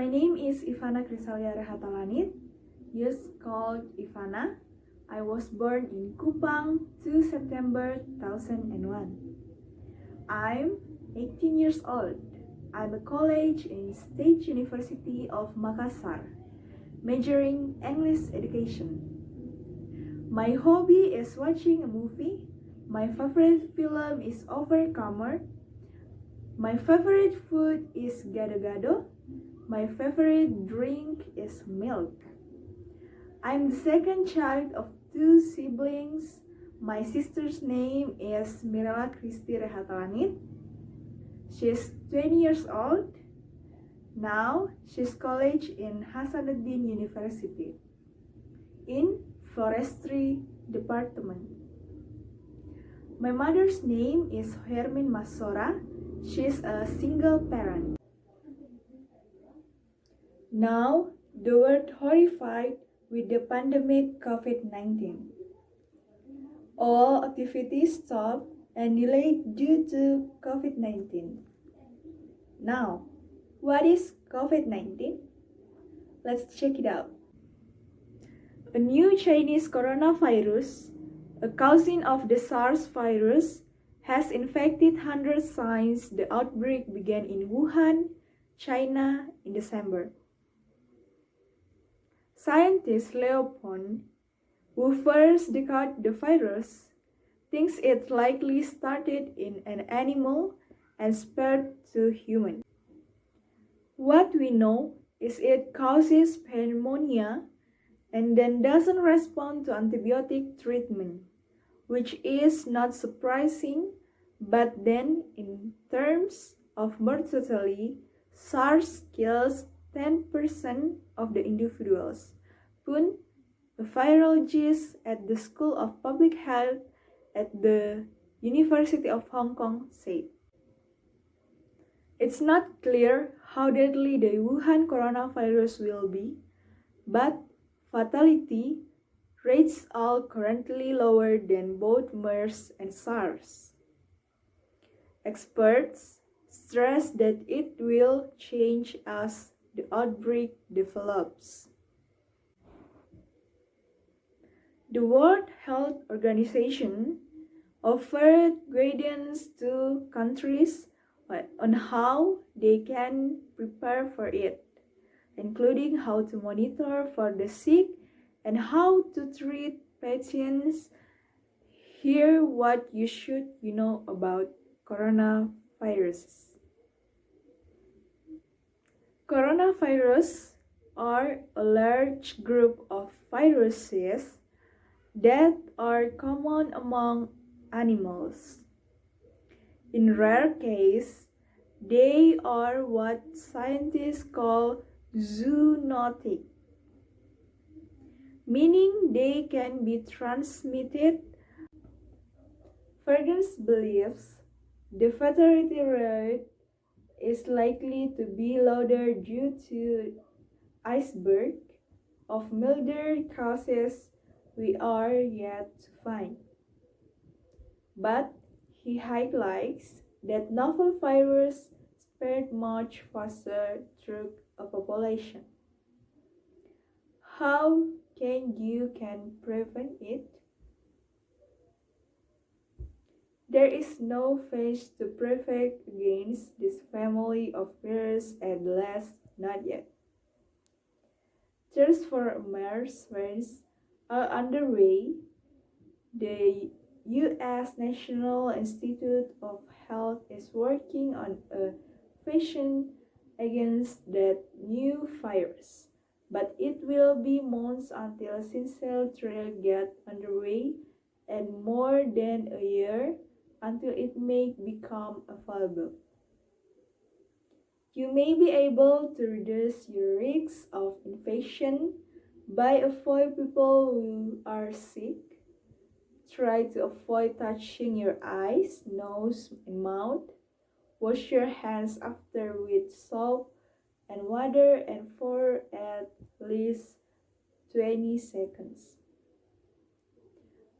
My name is Ivana Chrysalia Rehatalanit, used called Ivana. I was born in Kupang 2 September 2001. I'm 18 years old. I'm a college in State University of Makassar, majoring English education. My hobby is watching a movie. My favorite film is Overcomer. My favorite food is gado-gado. My favorite drink is milk. I'm the second child of 2 siblings. My sister's name is Mirella Christy Rehatalanit. She's 20 years old. Now she's college in Hasanuddin University in Forestry Department. My mother's name is Hermin Masora. She's a single parent. Now, the world horrified with the pandemic COVID-19. All activities stopped and delayed due to COVID-19. Now, what is COVID-19? Let's check it out. A new Chinese coronavirus, a cousin of the SARS virus, has infected hundreds since the outbreak began in Wuhan, China in December. Scientist Leo Pon, who first decoded the virus, thinks it likely started in an animal and spread to humans. What we know is it causes pneumonia and then doesn't respond to antibiotic treatment, which is not surprising, but then in terms of mortality, SARS kills 10% of the individuals. Poon, a virologist at the School of Public Health at the University of Hong Kong, said. It's not clear how deadly the Wuhan coronavirus will be, but fatality rates are currently lower than both MERS and SARS. Experts stress that it will change as the outbreak develops. The World Health Organization offered guidance to countries on how they can prepare for it, including how to monitor for the sick and how to treat patients. Here what you should know about coronaviruses. Coronavirus are a large group of viruses that are common among animals. In rare cases, they are what scientists call zoonotic, meaning they can be transmitted. Fergus believes the fatality rate is likely to be lower due to iceberg of milder causes we are yet to find. But he highlights that novel virus spread much faster through a population. How can you prevent it? There is no phase to protect against this family of viruses, at least not yet. Tests for MERS virus are underway. The U.S. National Institute of Health is working on a vaccine against that new virus, but it will be months until single trial get underway and more than a year until it may become available. You may be able to reduce your risk of infection by avoiding people who are sick. Try to avoid touching your eyes, nose, and mouth. Wash your hands after with soap and water and for at least 20 seconds.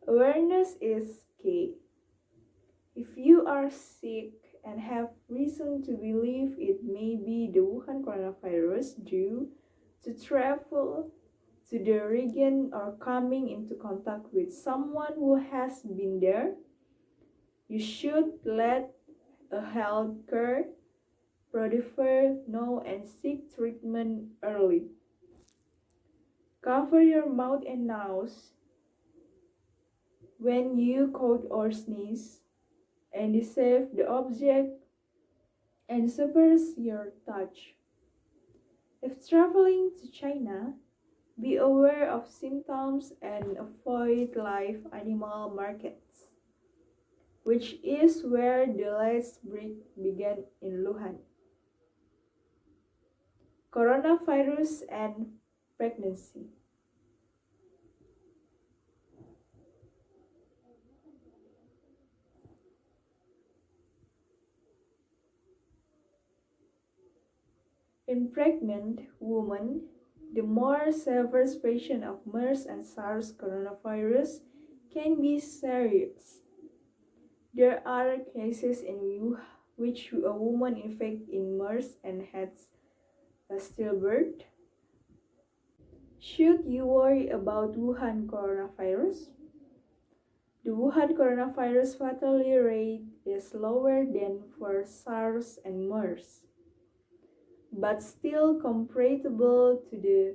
Awareness is key. If you are sick and have reason to believe it may be the Wuhan coronavirus due to travel to the region or coming into contact with someone who has been there, you should let a healthcare provider know and seek treatment early. Cover your mouth and nose when you cough or sneeze, and disable the object and suppress your touch. If traveling to China, be aware of symptoms and avoid live animal markets, which is where the last outbreak began in Wuhan. Coronavirus and pregnancy. In pregnant women, the more severe version of MERS and SARS coronavirus can be serious. There are cases in which a woman infected in MERS and has a stillbirth. Should you worry about Wuhan coronavirus? The Wuhan coronavirus fatality rate is lower than for SARS and MERS, but still comparable to the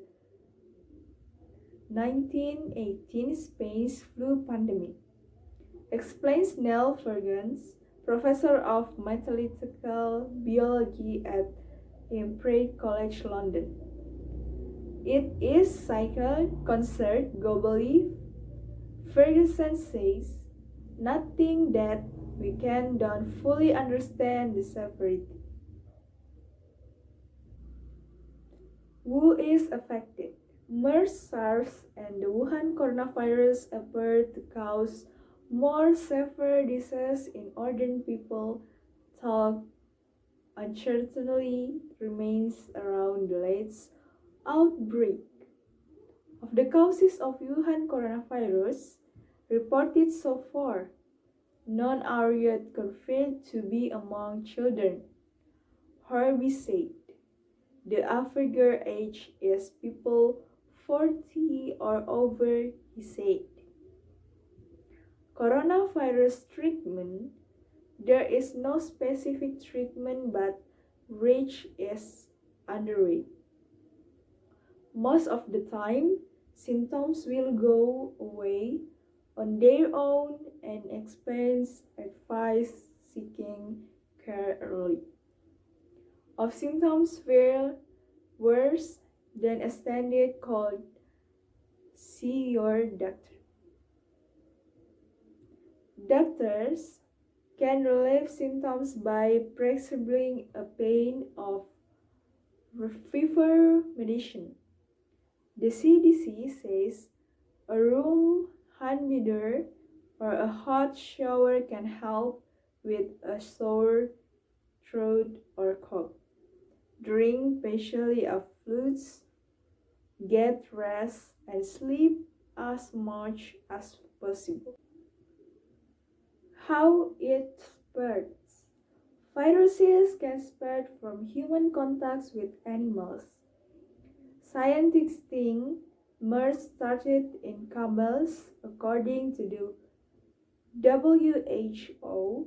1918 Spanish flu pandemic, explains Neil Fergus, professor of mathematical biology at Imperial College London. It is cycle concerned globally, Ferguson says, nothing that we don't fully understand the severity. Who is affected? MERS, SARS, and the Wuhan coronavirus appear to cause more severe disease in older people, though uncertainty remains around the latest outbreak. Of the causes of Wuhan coronavirus reported so far, none are yet confirmed to be among children. Harvey said, the average age is people 40 or over, he said. Coronavirus treatment. There is no specific treatment, but research is underway. Most of the time, symptoms will go away on their own and experts advise seeking care early. If symptoms feel worse than a standard cold, see your doctor. Doctors can relieve symptoms by prescribing a pain of fever medicine. The CDC says a room humidor or a hot shower can help with a sore throat or cough. Drink especially of fluids, get rest, and sleep as much as possible. How it spreads. Viruses can spread from human contacts with animals. Scientists think MERS started in camels, according to the WHO,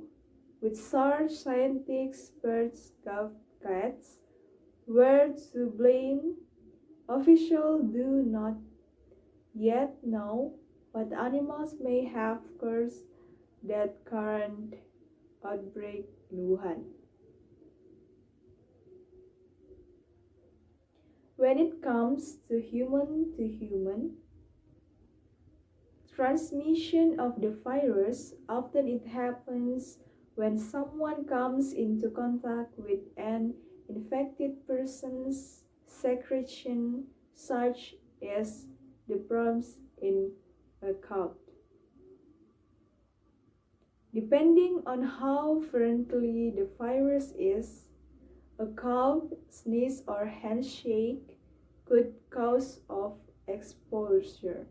with SARS scientists birds, cats, were to blame. Officials do not yet know what animals may have caused that current outbreak in Wuhan. When it comes to human transmission of the virus, often it happens when someone comes into contact with an infected person's secretion, such as the problems in a cough. Depending on how friendly the virus is, a cough, sneeze, or handshake could cause of exposure.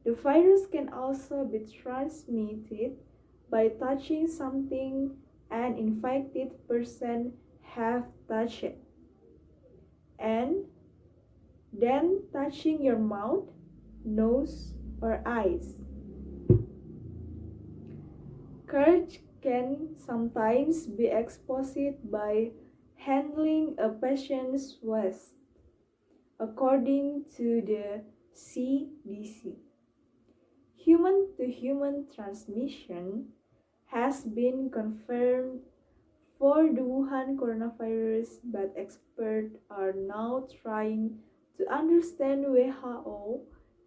The virus can also be transmitted by touching something an infected person have touched it, and then touching your mouth, nose, or eyes. Courage can sometimes be exposed by handling a patient's waste, according to the CDC. Human-to-human transmission has been confirmed for the Wuhan coronavirus, but experts are now trying to understand WHO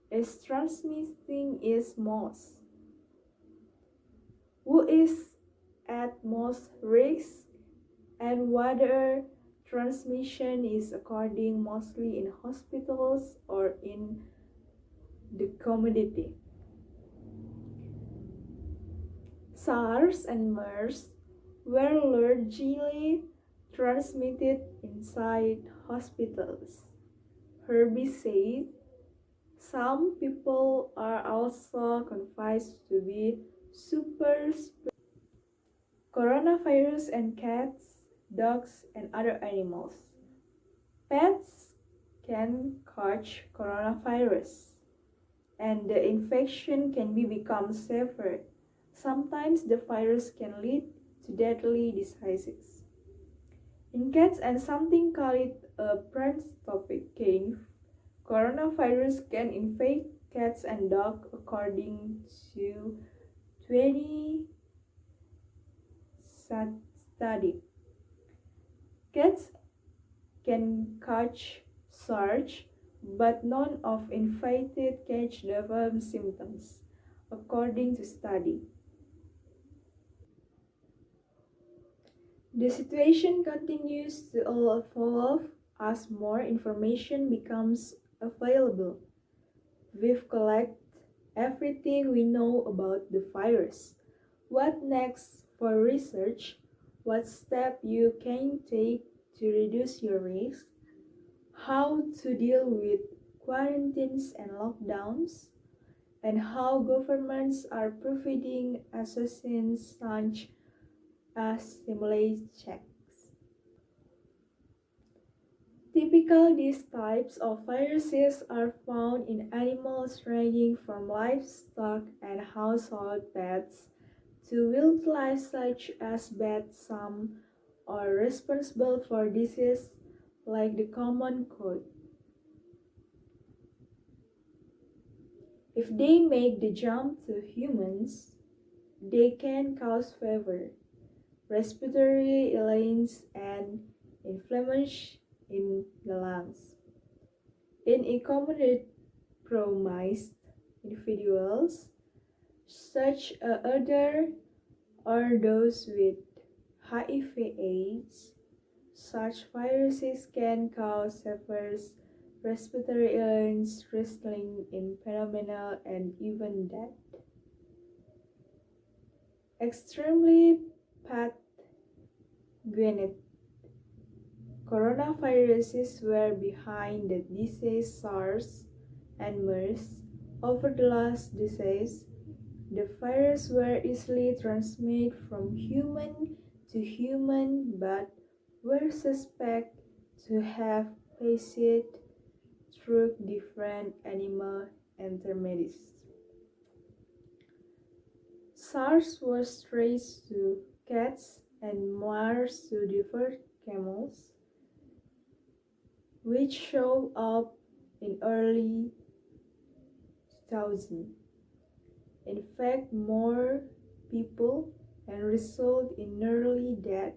is transmitting it most. Who is at most risk, and whether transmission is occurring mostly in hospitals or in the community. SARS and MERS were largely transmitted inside hospitals. Herbie said some people are also confessed to be super coronavirus in cats, dogs, and other animals. Pets can catch coronavirus, and the infection can become severe. Sometimes the virus can lead to deadly diseases. In cats and something called a parasitopic cave, coronavirus can infect cats and dogs according to 20 study. Cats can catch SARS, but none of infected cats develop symptoms, according to study. The situation continues to evolve as more information becomes available. We've collected everything we know about the virus. What next for research? What step you can take to reduce your risk? How to deal with quarantines and lockdowns? And how governments are providing assistance such as stimulus checks. Typical these types of viruses are found in animals ranging from livestock and household pets to wildlife such as bats. Some are responsible for diseases like the common cold. If they make the jump to humans, they can cause fever, respiratory illness, and inflammation in the lungs. In immunocompromised individuals, such as elderly or those with HIV/AIDS, such viruses can cause severe respiratory illness, resulting in pneumonia and even death. Extremely pathogenic coronaviruses were behind the disease SARS and MERS. Over the last decades, the viruses were easily transmitted from human to human, but were suspected to have passed through different animal intermediaries. SARS was traced to cats and MERS to different camels, which showed up in early 2000. Infect more people and result in nearly death.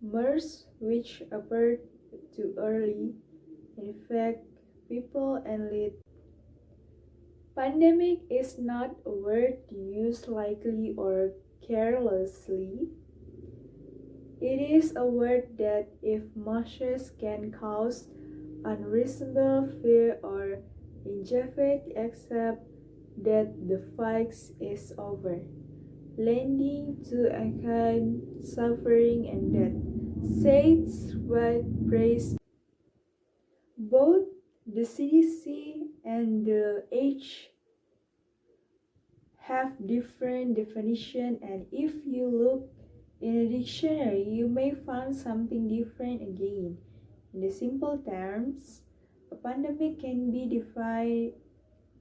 MERS, which appeared too early, infect people and lead. Pandemic is not a word used lightly or carelessly. It is a word that, if misused, can cause unreasonable fear or anxiety, except that the fight is over, leading to acute suffering and death. Says what praise both the CDC and the H have different definition, and if you look In a dictionary, you may find something different again. In the simple terms, a pandemic can be defined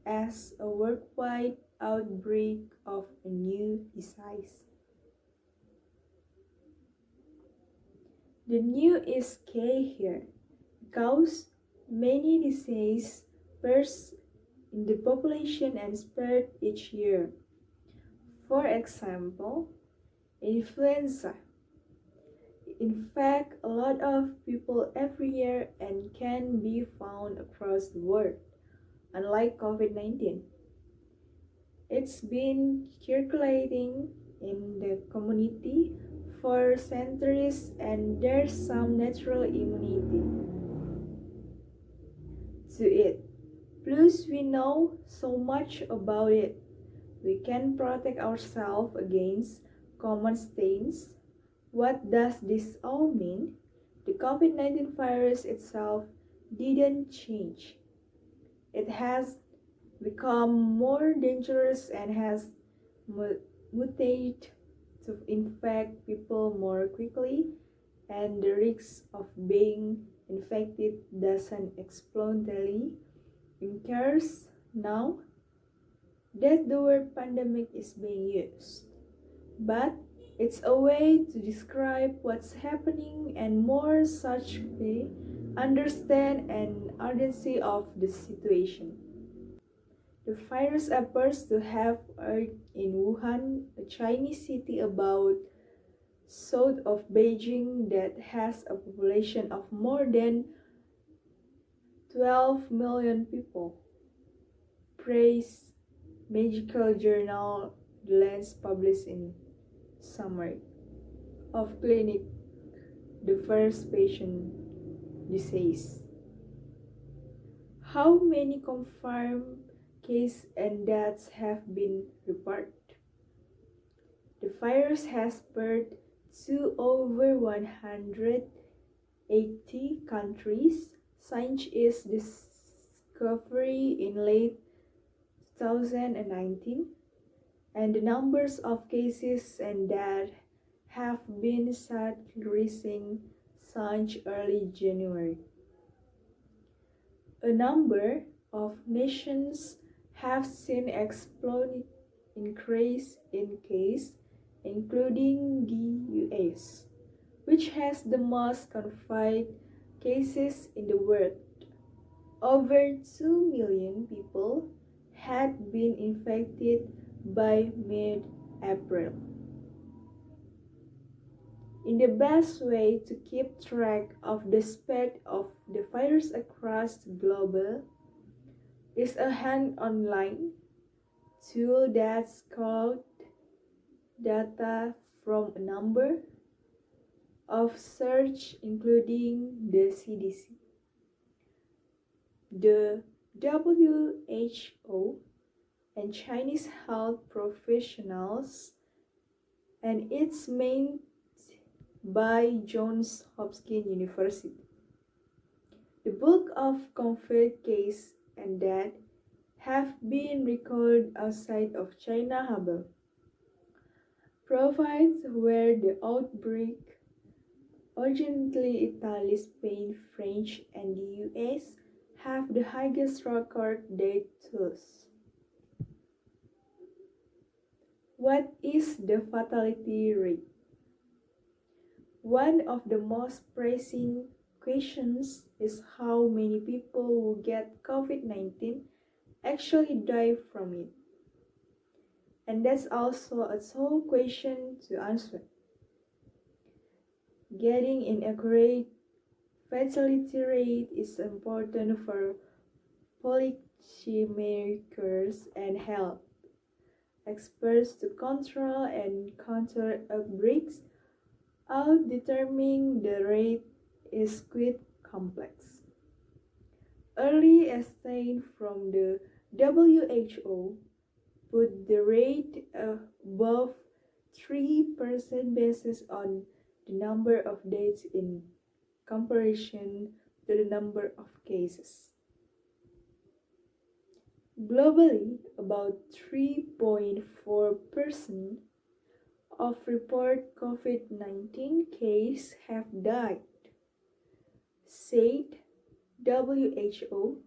as a worldwide outbreak of a new disease. The new is key here because many diseases burst in the population and spread each year. For example, influenza. In fact, a lot of people every year and can be found across the world, unlike COVID-19. It's been circulating in the community for centuries and there's some natural immunity to it. Plus, we know so much about it. We can protect ourselves against common stains. What does this all mean? The COVID-19 virus itself didn't change. It has become more dangerous and has mutated to infect people more quickly, and the risk of being infected doesn't exponentially increase now that the word pandemic is being used. But it's a way to describe what's happening and more suchly understand an urgency of the situation. The virus appears to have occurred in Wuhan, a Chinese city about south of Beijing that has a population of more than 12 million people. Praise medical journal The Lens published in summary of clinic the first patient disease. How many confirmed cases and deaths have been reported? The virus has spread to over 180 countries since its discovery in late 2019, and the numbers of cases and deaths have been increasing since early January. A number of nations have seen explosive increase in cases, including the US, which has the most confirmed cases in the world. Over 2 million people had been infected by mid-April. In the best way to keep track of the spread of the virus across the globe is a hand online tool that's called data from a number of search including the CDC, the WHO, and Chinese health professionals, and it's maintained by Johns Hopkins University. The bulk of confirmed cases and deaths have been recorded outside of China Hubble provides where the outbreak urgently Italy, Spain, French, and the US have the highest record death tolls. What is the fatality rate? One of the most pressing questions is how many people who get COVID-19 actually die from it. And that's also a tough question to answer. Getting an accurate fatality rate is important for policymakers and health experts to control and counter outbreaks. Determining the rate is quite complex. Early estimates from the WHO put the rate above 3% based on the number of deaths in comparison to the number of cases. Globally, about 3.4% of report COVID-19 cases have died, said WHO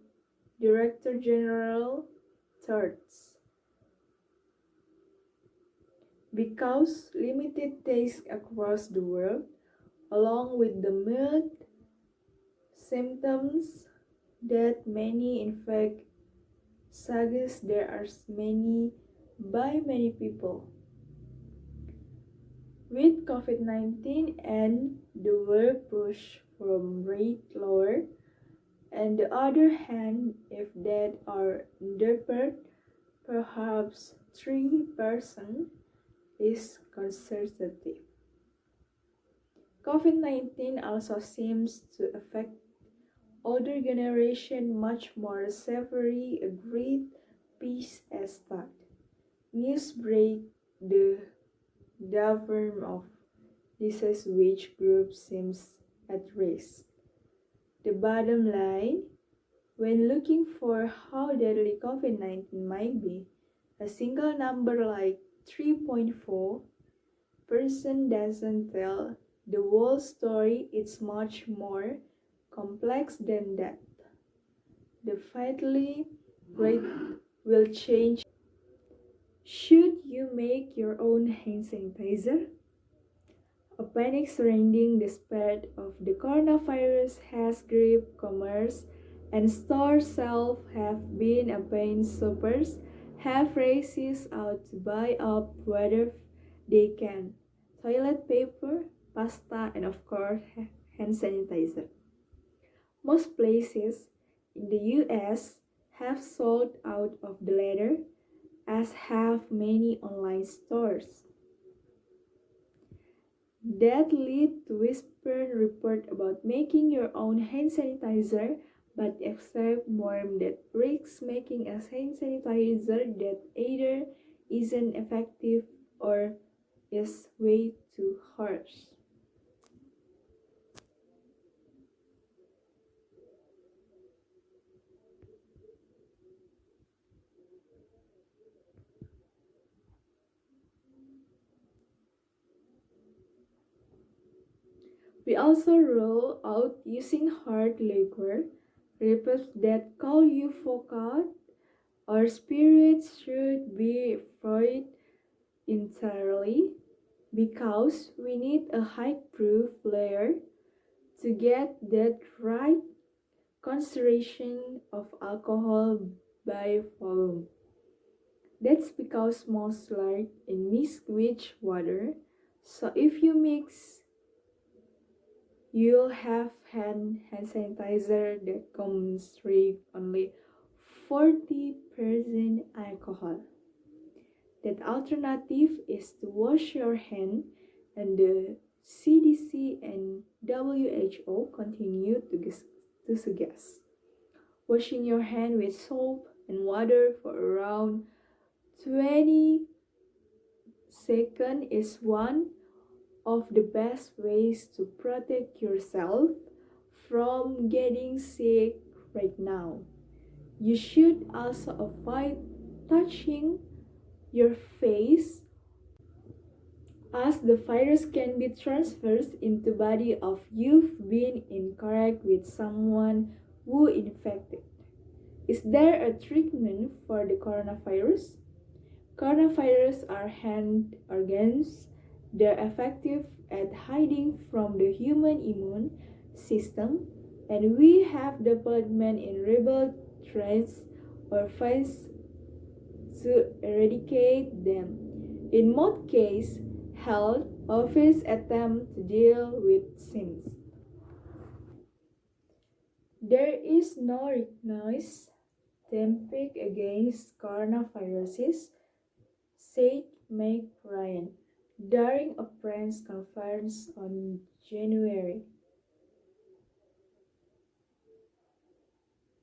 Director General Tedros. Because limited tests across the world, along with the mild symptoms that many infect, suggest there are many people with COVID-19 and the world push from rate lower. On the other hand, if that are underpaired, perhaps 3% is conservative. COVID-19 also seems to affect older generation much more severely, a great piece as that. News break the dawn of disease which group seems at risk. The bottom line, when looking for how deadly COVID-19 might be, a single number like 3.4% doesn't tell the whole story. It's much more complex than that. The fatality rate will change. Should you make your own hand sanitizer? A panic surrounding the spread of the coronavirus has gripped commerce, and store shelves have been a pain. Shoppers have races out to buy up whatever they can: toilet paper, pasta, and of course, hand sanitizer. Most places in the US have sold out of the latter, as have many online stores. That led to whispered report about making your own hand sanitizer, but except more that risks making a hand sanitizer that either isn't effective or is way too harsh. We also rule out using hard liquor, repeats that call you vodka or spirits should be avoided entirely because we need a high proof layer to get that right concentration of alcohol by volume. That's because most light is mixed with water, so if you mix, you'll have hand sanitizer that comes with only 40% alcohol. That alternative is to wash your hand, and the CDC and WHO continue to suggest washing your hand with soap and water for around 20 seconds is one of the best ways to protect yourself from getting sick right now. You should also avoid touching your face, as the virus can be transferred into body of you've been in contact with someone who infected. Is there a treatment for the coronavirus? Coronavirus are hand organs. They're effective at hiding from the human immune system, and we have development in rebel traits or fights to eradicate them. In most cases, health office attempt to deal with symptoms. There is no recognized therapeutic against coronaviruses, said Meg Ryan during a press conference on January.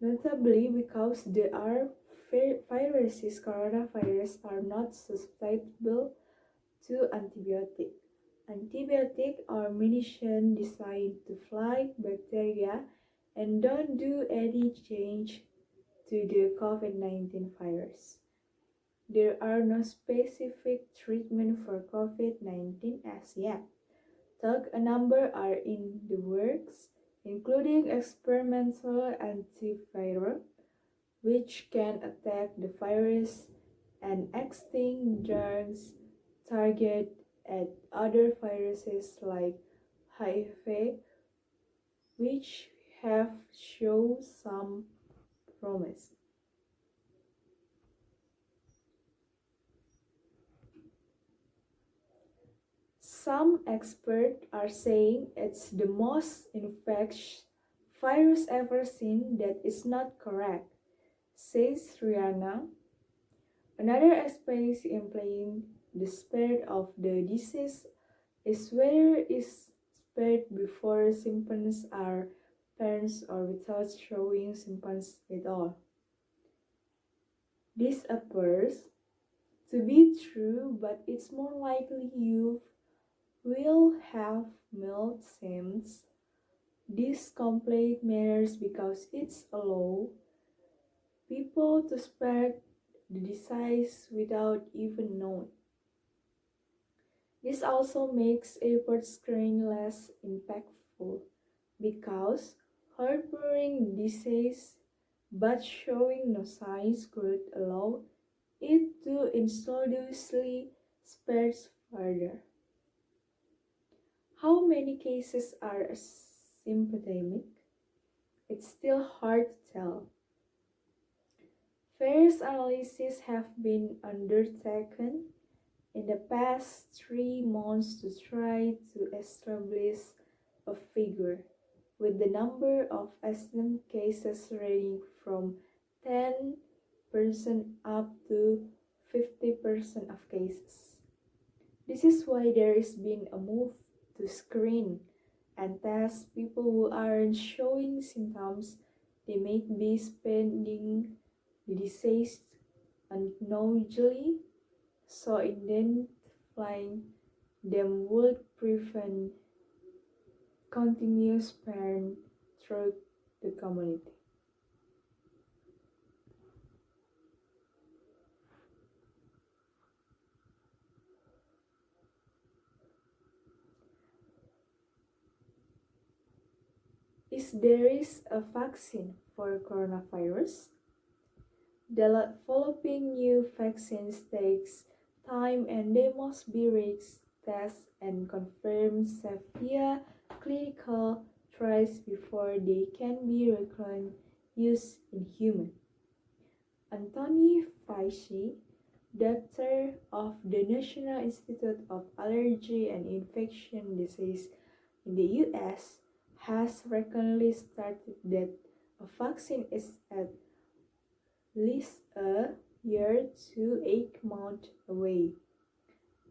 Notably, because the coronavirus are not susceptible to antibiotics. Antibiotics are medicine designed to fight bacteria and don't do any change to the COVID-19 virus. there are no specific treatment for COVID-19 as yet, though a number are in the works, including experimental antiviral, which can attack the virus, and extinct drugs target at other viruses like HIV, which have shown some promise. Some experts are saying it's the most infectious virus ever seen. That is not correct, says Rihanna. Another aspect implying the spread of the disease is whether it's spread before symptoms are apparent or without showing symptoms at all. This appears to be true, but it's more likely you will have mild symptoms. This complete matters because it's allows people to spread the disease without even knowing. This also makes airport screening less impactful because harboring disease but showing no signs could allow it to insidiously spread further. How many cases are asymptomatic? It's still hard to tell. Various analyses have been undertaken in the past 3 months to try to establish a figure, with the number of assumed cases ranging from 10% up to 50% of cases. This is why there has been a move to screen and test people who aren't showing symptoms. They may be spreading the disease unknowingly, so identifying them would prevent continuous spread through the community. Is there a vaccine for coronavirus? Developing new vaccines takes time and they must be risk tested and confirmed safe via clinical trials before they can be recommended use in humans. Anthony Fauci, director of the National Institute of Allergy and Infectious Diseases in the US, has recently stated that a vaccine is at least a year to 8 months away.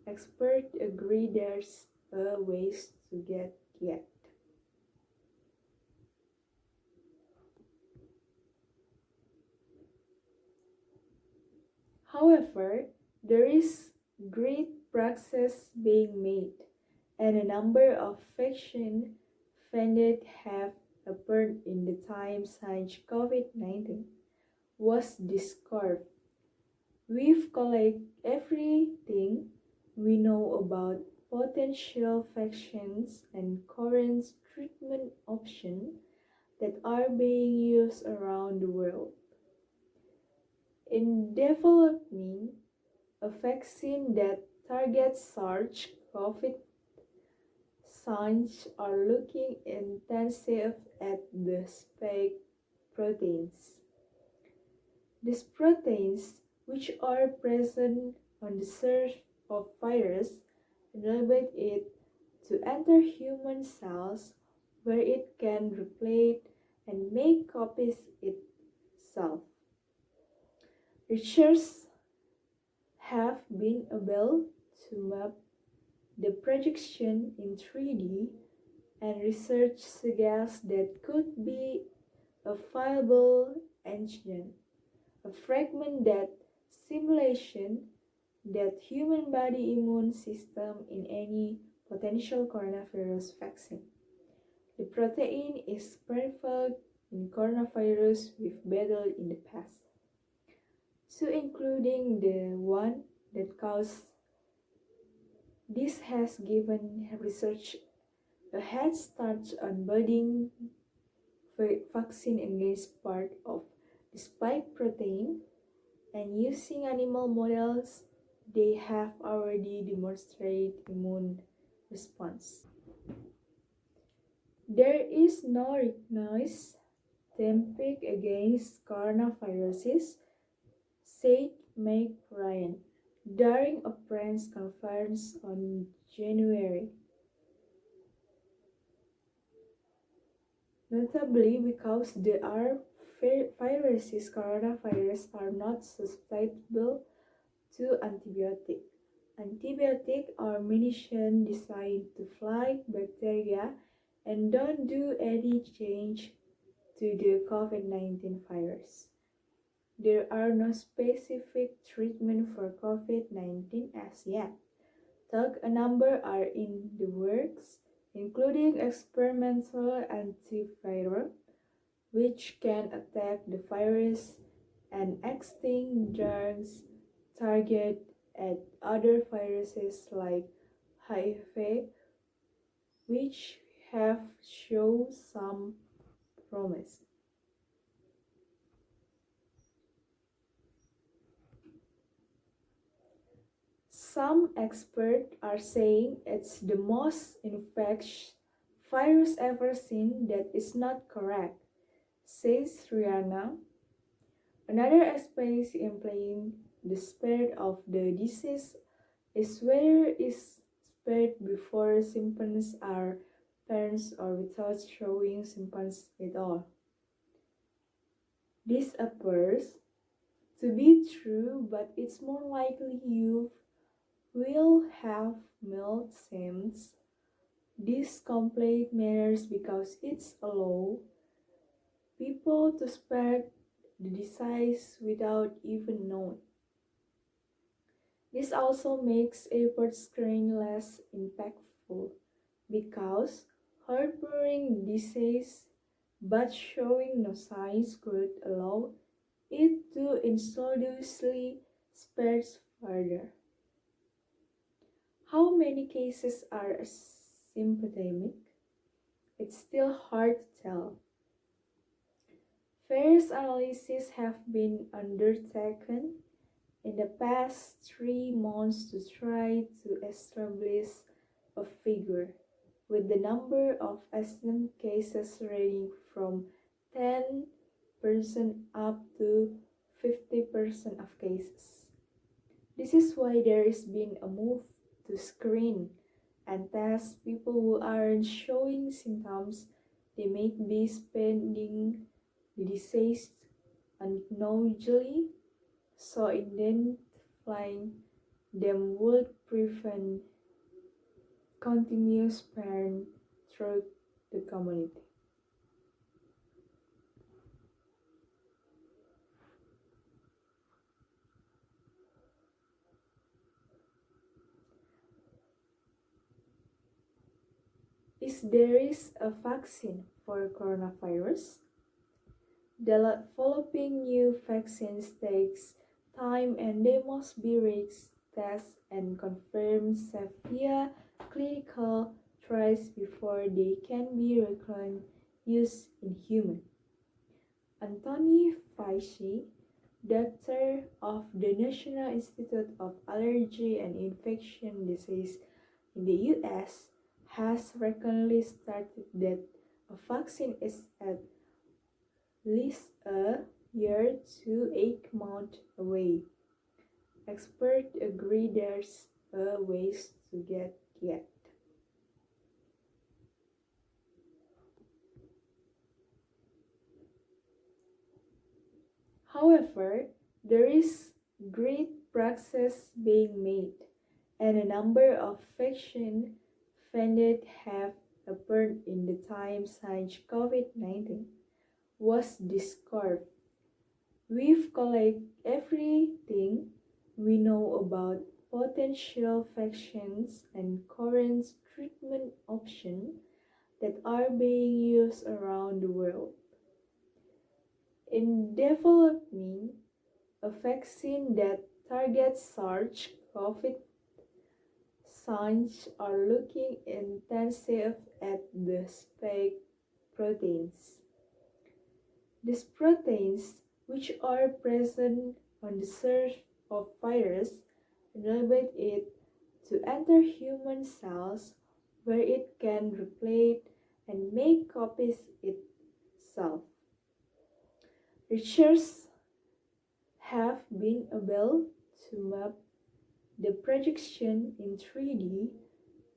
Experts agree there's a ways to get yet. However, there is great progress being made, and a number of vaccine candidates have appeared in the time since COVID-19 was discovered. We've collected everything we know about potential vaccines and current treatment options that are being used around the world. In developing a vaccine that targets SARS-CoV, scientists are looking intensive at the spike proteins. These proteins, which are present on the surface of virus, enable it to enter human cells where it can replicate and make copies itself. Researchers have been able to map the projection in 3D, and research suggests that could be a viable engine, a fragment that simulation that human body immune system in any potential coronavirus vaccine. The protein is perfect in coronavirus we've battled in the past. to including the one that caused. This has given research a head start on building vaccine against part of the spike protein, and using animal models, they have already demonstrated immune response. There is no recognized therapeutic against coronaviruses, said Meg Ryan during a press conference on January. Notably, because the are viruses, coronavirus are not susceptible to antibiotic. Antibiotics are medicine designed to fight bacteria and don't do any change to the COVID-19 virus. There are no specific treatment for COVID-19 as yet, though a number are in the works, including experimental antiviral, which can attack the virus, and extinct drugs target at other viruses like HIV, which have shown some promise. Some experts are saying it's the most infectious virus ever seen. That is not correct, says Rihanna. Another aspect implying the spread of the disease is whether it's spread before symptoms are apparent or without showing symptoms at all. This appears to be true, but it's more likely you will have mild symptoms. This complete matters because it's allows people to spread the disease without even knowing. This also makes airport screening less impactful because harboring disease but showing no signs could allow it to insidiously spread further. How many cases are asymptomatic? It's still hard to tell. Various analyses have been undertaken in the past 3 months to try to establish a figure, with the number of assumed cases ranging from 10% up to 50% of cases. This is why there has been a move to screen and test people who aren't showing symptoms. They may be spreading the disease unknowingly, so identifying them would prevent continuous spread through the community. Is there is a vaccine for coronavirus? Developing new vaccines takes time and they must be risk tested and confirmed safe via clinical trials before they can be recommended use in humans. Anthony Fauci, director of the National Institute of Allergy and Infectious Diseases in the US, has recently stated that a vaccine is at least a year to 8 months away. Experts agree there's a ways to get yet. However, there is great progress being made, and a number of vaccine candidates have appeared in the time since COVID-19 was discovered. We've collected everything we know about potential vaccines and current treatment options that are being used around the world. In developing a vaccine that targets SARS-CoV. Scientists are looking intensive at the spike proteins. These proteins, which are present on the surface of virus, enable it to enter human cells where it can replicate and make copies itself. Researchers have been able to map the projection in 3D,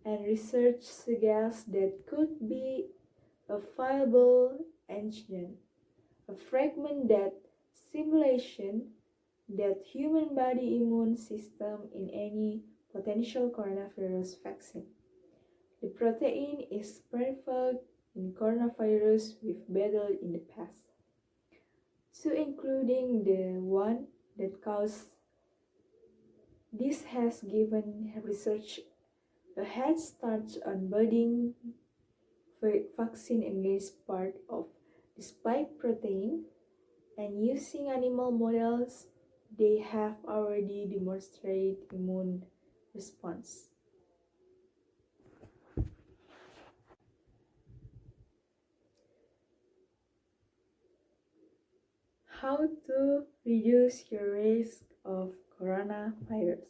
and research suggests that could be a viable engine, a fragment that simulation that human body immune system in any potential coronavirus vaccine. The protein is perfect in coronavirus we've battled in the past, so including the one that caused. This has given research a head start on building vaccine against part of the spike protein, and using animal models, they have already demonstrated immune response. How to reduce your risk of coronavirus?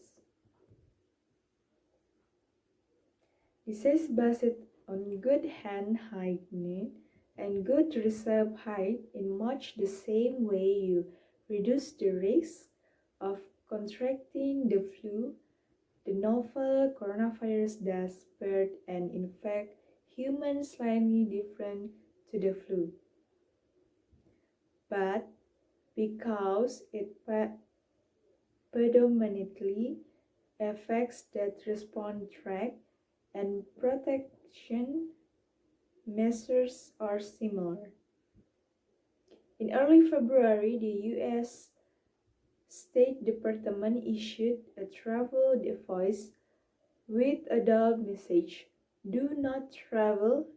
This is based on good hand hygiene and good reserve height in much the same way you reduce the risk of contracting the flu. The novel coronavirus does spread and infect humans slightly different to the flu. But because it predominantly affects that response tract and protection measures are similar. In early February, the U.S. State Department issued a travel advice with a double message: do not travel,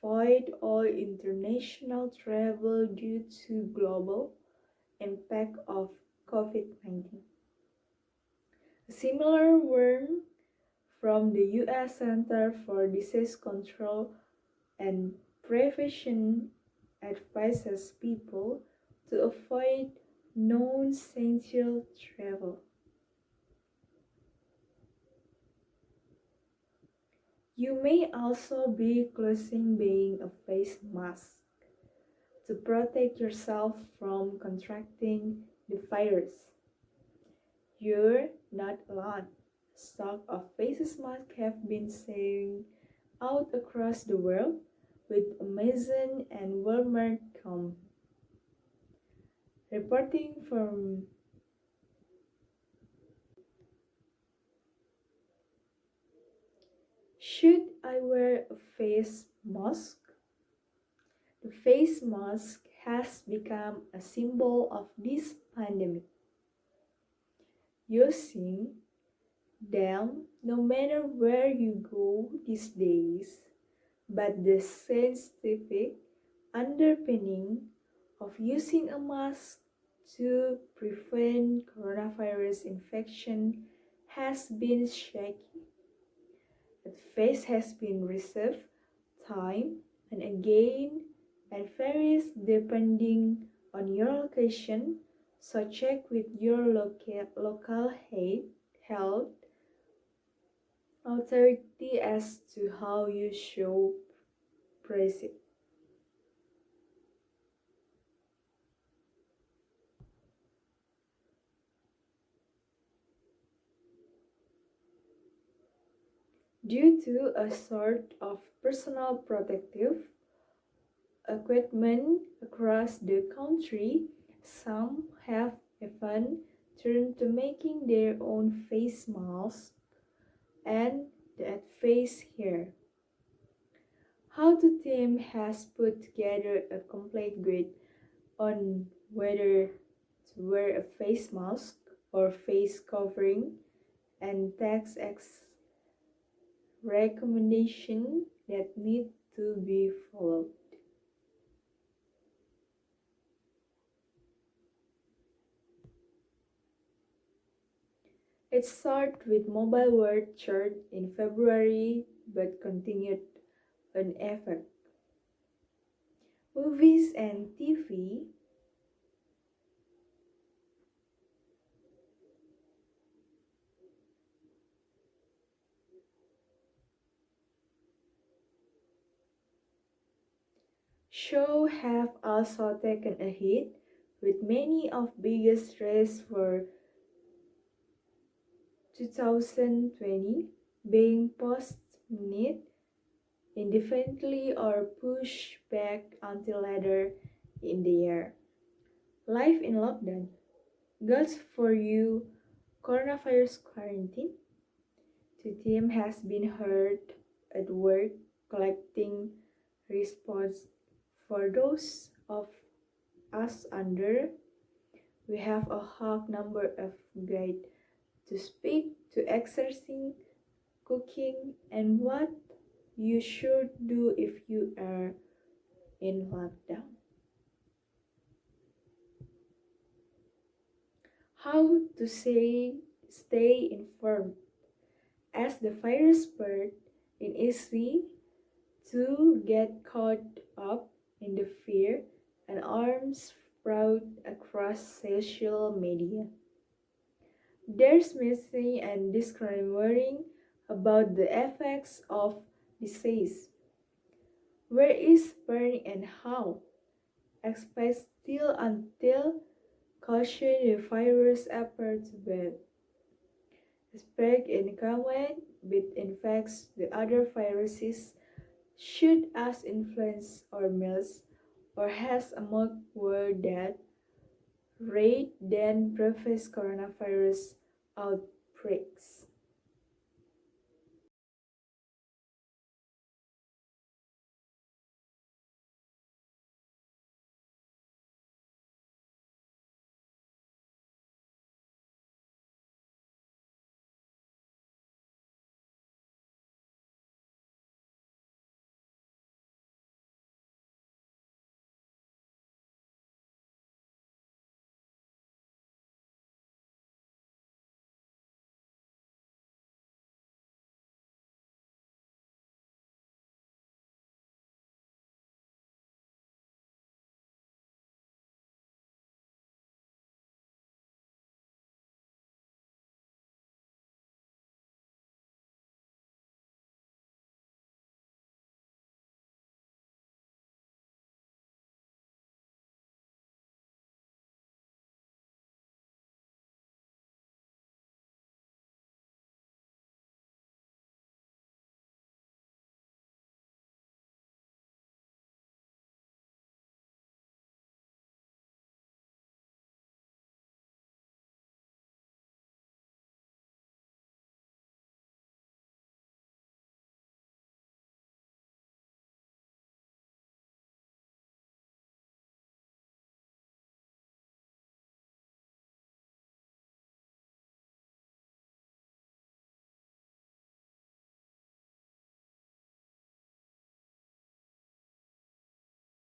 avoid all international travel due to global impact of COVID-19. A similar warning from the U.S. Center for Disease Control and Prevention advises people to avoid non-essential travel. You may also be buying a face mask to protect yourself from contracting the virus. You're not alone. Stock of face masks have been selling out across the world, with Amazon and Walmart reporting from should I wear a face mask? The face mask has become a symbol of this pandemic. Using them no matter where you go these days, but the scientific underpinning of using a mask to prevent coronavirus infection has been shaky. The face has been reserved time and again and varies depending on your location, so check with your local health authority as to how you should proceed. Due to a sort of personal protective equipment across the country, some have even turned to making their own face masks and that face here. How the team has put together a complete guide on whether to wear a face mask or face covering and takes recommendation that need to be followed. It started with mobile word chart in February but continued an effect. Movies and TV show have also taken a hit, with many of biggest race for 2020 being postponed indefinitely or pushed back until later in the year. Life in lockdown. Goals for you, coronavirus quarantine. The team has been hard at work collecting response for those of us under. We have a high number of guide to speak to exercising, cooking, and what you should do if you are in lockdown. How to stay informed as the virus spread. It is easy to get caught up in the fear and arms sprout across social media. There's messy and discriminating about the effects of disease. Where is spreading and how? Expect still until caution the virus appears to bed. Spread in common with infects the other viruses should as influence or MERS or has a much worse death rate than previous coronavirus outbreaks.